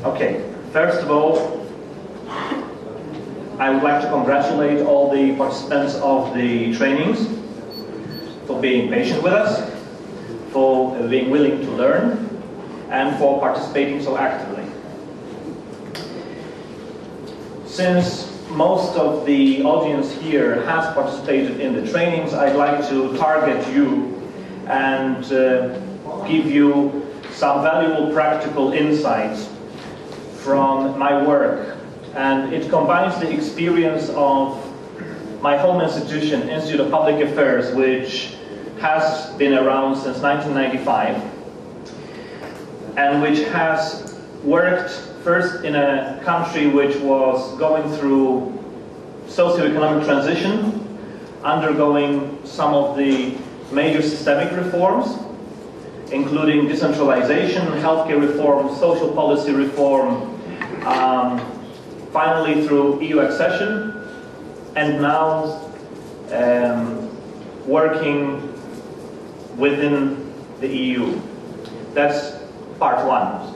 Okay, first of all, I would like to congratulate all the participants of the trainings for being patient with us, for being willing to learn, and for participating so actively. Since most of the audience here has participated in the trainings, I'd like to target you and give you some valuable practical insights from my work. And it combines the experience of my home institution, Institute of Public Affairs, which has been around since 1995, and which has worked first in a country which was going through socioeconomic transition, undergoing some of the major systemic reforms, including decentralization, healthcare reform, social policy reform, finally through EU accession, and now working within the EU. That's part one.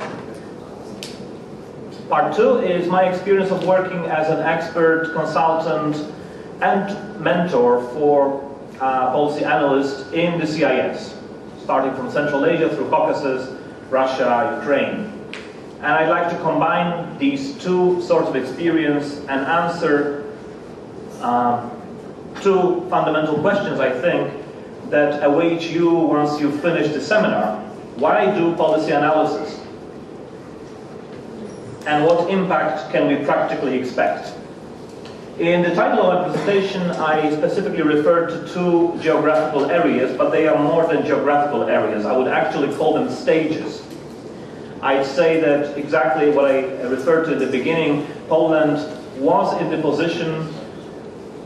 Part two is my experience of working as an expert, consultant, and mentor for policy analysts in the CIS, starting from Central Asia through Caucasus, Russia, Ukraine. And I'd like to combine these two sorts of experience and answer two fundamental questions, I think, that await you once you finish the seminar. Why do policy analysis? And what impact can we practically expect? In the title of my presentation, I specifically referred to two geographical areas, but they are more than geographical areas. I would actually call them stages. I'd say that exactly what I referred to at the beginning, Poland was in the position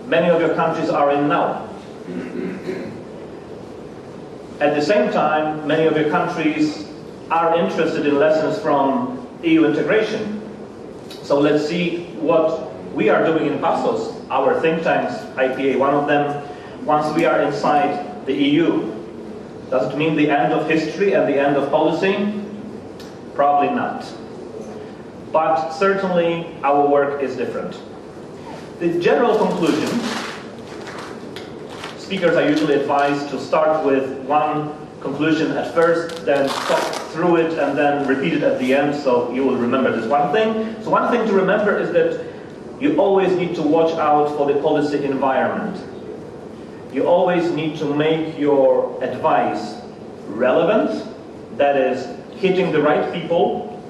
many of your countries are in now. At the same time, many of your countries are interested in lessons from EU integration. So let's see what we are doing in PASOS, our think tanks, IPA, one of them, once we are inside the EU. Does it mean the end of history and the end of policy? Probably not. But certainly our work is different. The general conclusion, speakers are usually advised to start with one conclusion at first, then talk through it, and then repeat it at the end, so you will remember this one thing. So one thing to remember is that you always need to watch out for the policy environment. You always need to make your advice relevant, that is, hitting the right people,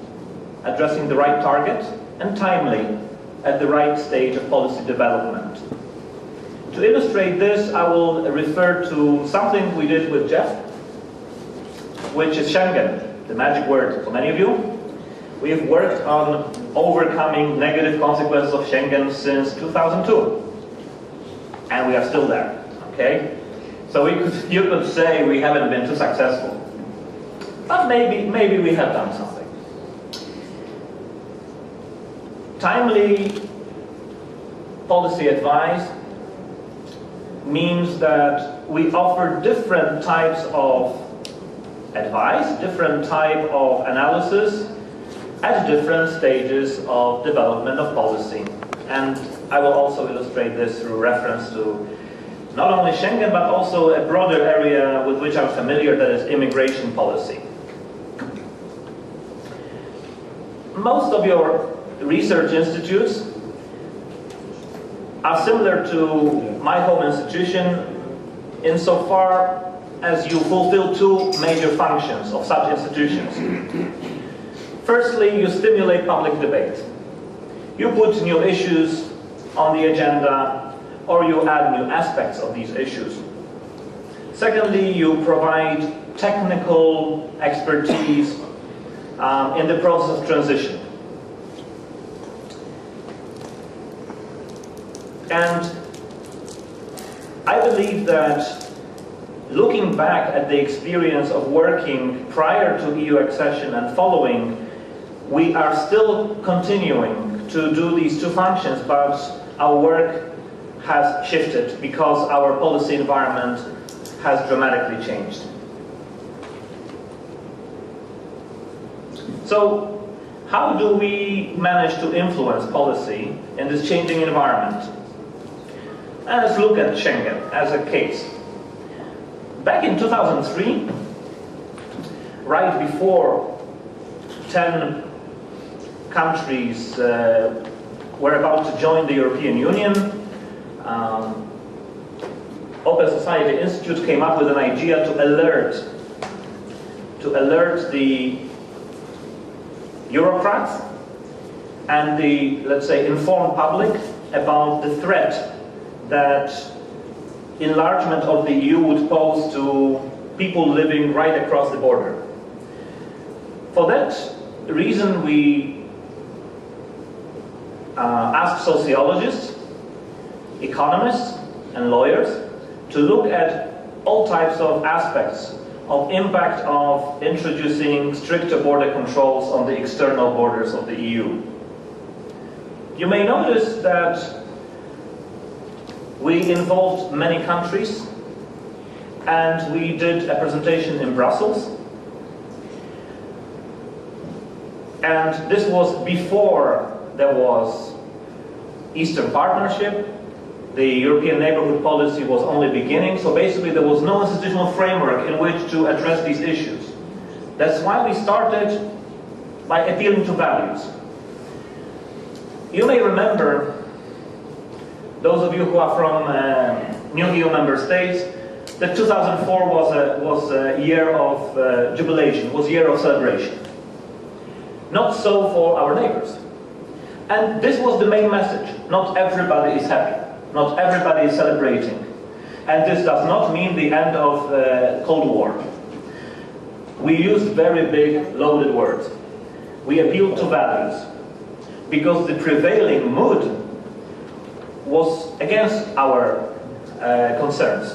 addressing the right target, and timely at the right stage of policy development. To illustrate this, I will refer to something we did with Jeff, which is Schengen, the magic word for many of you. We have worked on overcoming negative consequences of Schengen since 2002. And we are still there, okay? So you could say we haven't been too successful. But maybe we have done something. Timely policy advice means that we offer different types of advice, different type of analysis at different stages of development of policy. And I will also illustrate this through reference to not only Schengen, but also a broader area with which I'm familiar, that is immigration policy. Most of your research institutes are similar to my home institution insofar as you fulfill two major functions of such institutions. Firstly, you stimulate public debate. You put new issues on the agenda, or you add new aspects of these issues. Secondly, you provide technical expertise in the process of transition. And I believe that looking back at the experience of working prior to EU accession and following, we are still continuing to do these two functions, but our work has shifted because our policy environment has dramatically changed. So How do we manage to influence policy in this changing environment? And let's look at Schengen as a case. Back in 2003, right before 10 countries were about to join the European Union, Open Society Institute came up with an idea to alert the Eurocrats and the, let's say, informed public about the threat that enlargement of the EU would pose to people living right across the border. For that reason, we asked sociologists, economists, and lawyers to look at all types of aspects of impact of introducing stricter border controls on the external borders of the EU. You may notice that we involved many countries, and we did a presentation in Brussels. And this was before there was Eastern Partnership. The European Neighbourhood Policy was only beginning, so basically there was no institutional framework in which to address these issues. That's why we started by appealing to values. You may remember, those of you who are from new EU member states, that 2004 was a year of jubilation, was a year of celebration. Not so for our neighbors. And this was the main message. Not everybody is happy. Not everybody is celebrating. And this does not mean the end of the Cold War. We used very big, loaded words. We appealed to values, because the prevailing mood was against our concerns.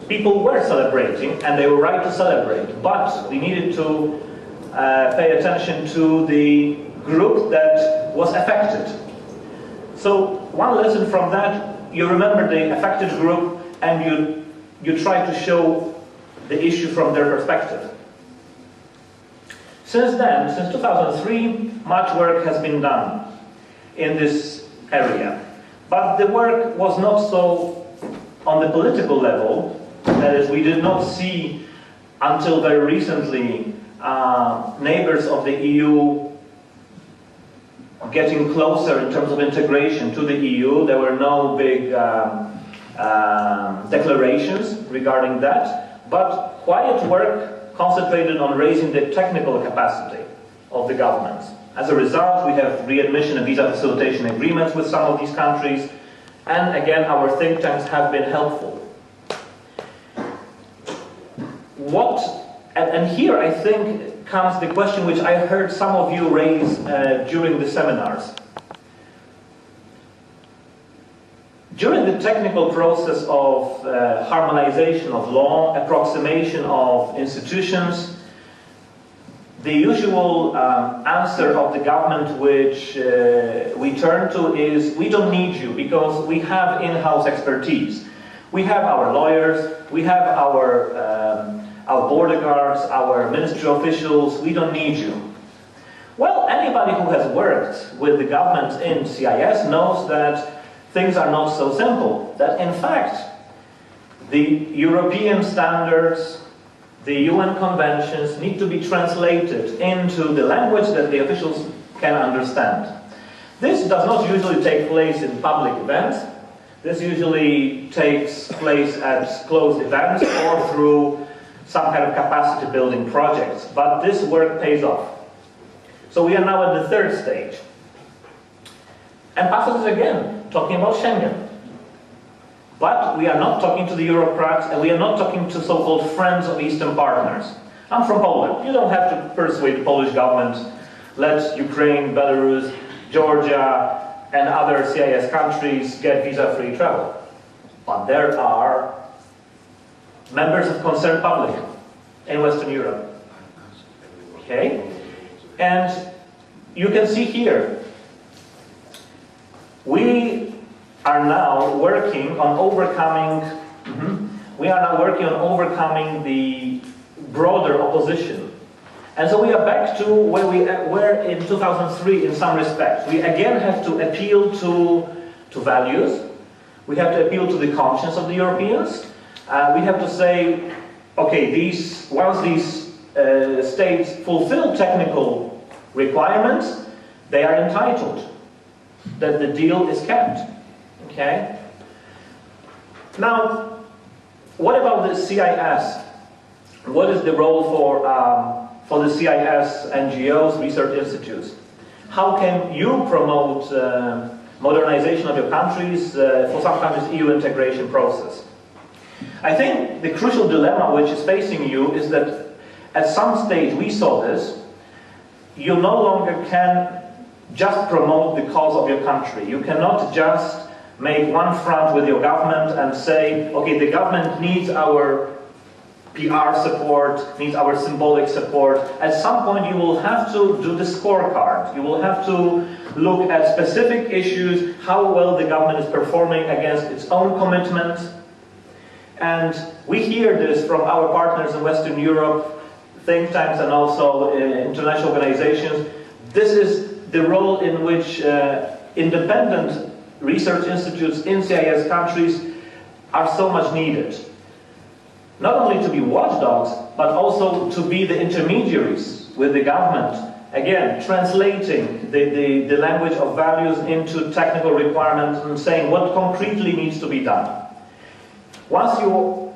People were celebrating, and they were right to celebrate, but we needed to pay attention to the group that was affected. So one lesson from that, you remember the affected group, and you try to show the issue from their perspective. Since then, since 2003, much work has been done in this area. But the work was not so on the political level. That is, we did not see until very recently neighbors of the EU getting closer in terms of integration to the EU. There were no big declarations regarding that, but quiet work concentrated on raising the technical capacity of the governments. As a result, we have readmission and visa facilitation agreements with some of these countries, and again, our think tanks have been helpful. And here I think comes the question which I heard some of you raise during the seminars. During the technical process of harmonization of law, approximation of institutions, the usual answer of the government which we turn to is, we don't need you because we have in-house expertise. We have our lawyers, we have our border guards, our ministry officials, we don't need you. Well, anybody who has worked with the government in CIS knows that things are not so simple. That in fact, the European standards, the UN conventions need to be translated into the language that the officials can understand. This does not usually take place in public events. This usually takes place at closed events or through some kind of capacity building projects, but this work pays off. So we are now at the third stage. And PASOS is again talking about Schengen. But we are not talking to the Eurocrats, and we are not talking to so-called friends of Eastern partners. I'm from Poland. You don't have to persuade the Polish government, let Ukraine, Belarus, Georgia, and other CIS countries get visa-free travel. But there are members of concerned public in Western Europe. Okay? And you can see here, we are now working on overcoming the broader opposition And so we are back to where we were in 2003 in some respects. We again have to appeal to values. We have to appeal to the conscience of the Europeans. We have to say, okay, once these states fulfill technical requirements, they are entitled, that the deal is kept. Okay? Now, what about the CIS? What is the role for the CIS NGOs, research institutes? How can you promote modernization of your countries, for some countries, EU integration process? I think the crucial dilemma which is facing you is that at some stage, we saw this, you no longer can just promote the cause of your country. You cannot just make one front with your government and say, okay, the government needs our PR support, needs our symbolic support. At some point you will have to do the scorecard. You will have to look at specific issues, how well the government is performing against its own commitments. And we hear this from our partners in Western Europe, think tanks and also international organizations. This is the role in which independent research institutes in CIS countries are so much needed. Not only to be watchdogs, but also to be the intermediaries with the government. Again, translating the language of values into technical requirements and saying what concretely needs to be done. Once you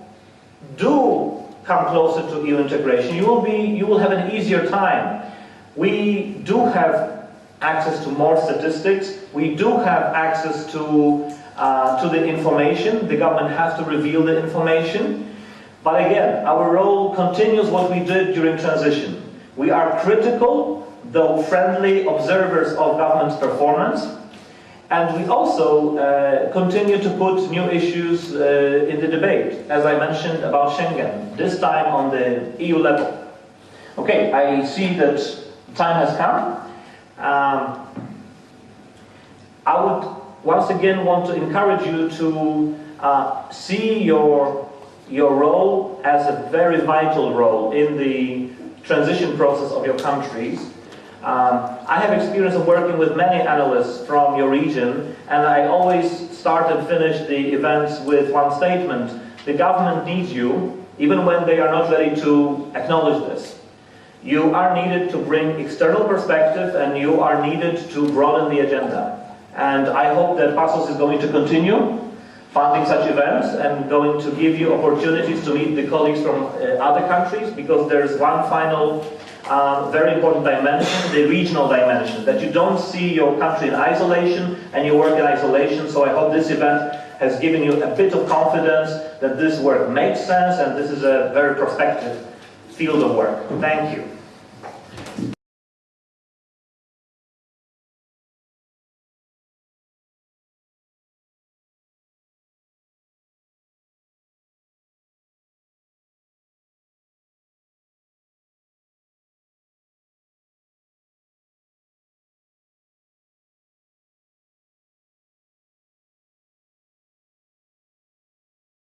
do come closer to EU integration, you will have an easier time. We do have access to more statistics. We do have access to the information. The government has to reveal the information. But again, our role continues what we did during transition. We are critical, though friendly, observers of government's performance. And we also continue to put new issues in the debate, as I mentioned about Schengen, this time on the EU level. Okay, I see that time has come. I would once again want to encourage you to see your role as a very vital role in the transition process of your countries. I have experience of working with many analysts from your region, and I always start and finish the events with one statement. The government needs you, even when they are not ready to acknowledge this. You are needed to bring external perspective, and you are needed to broaden the agenda. And I hope that PASOS is going to continue funding such events and going to give you opportunities to meet the colleagues from other countries, because there's one final very important dimension, the regional dimension, that you don't see your country in isolation and you work in isolation. So I hope this event has given you a bit of confidence that this work makes sense and this is a very prospective field of work. Thank you.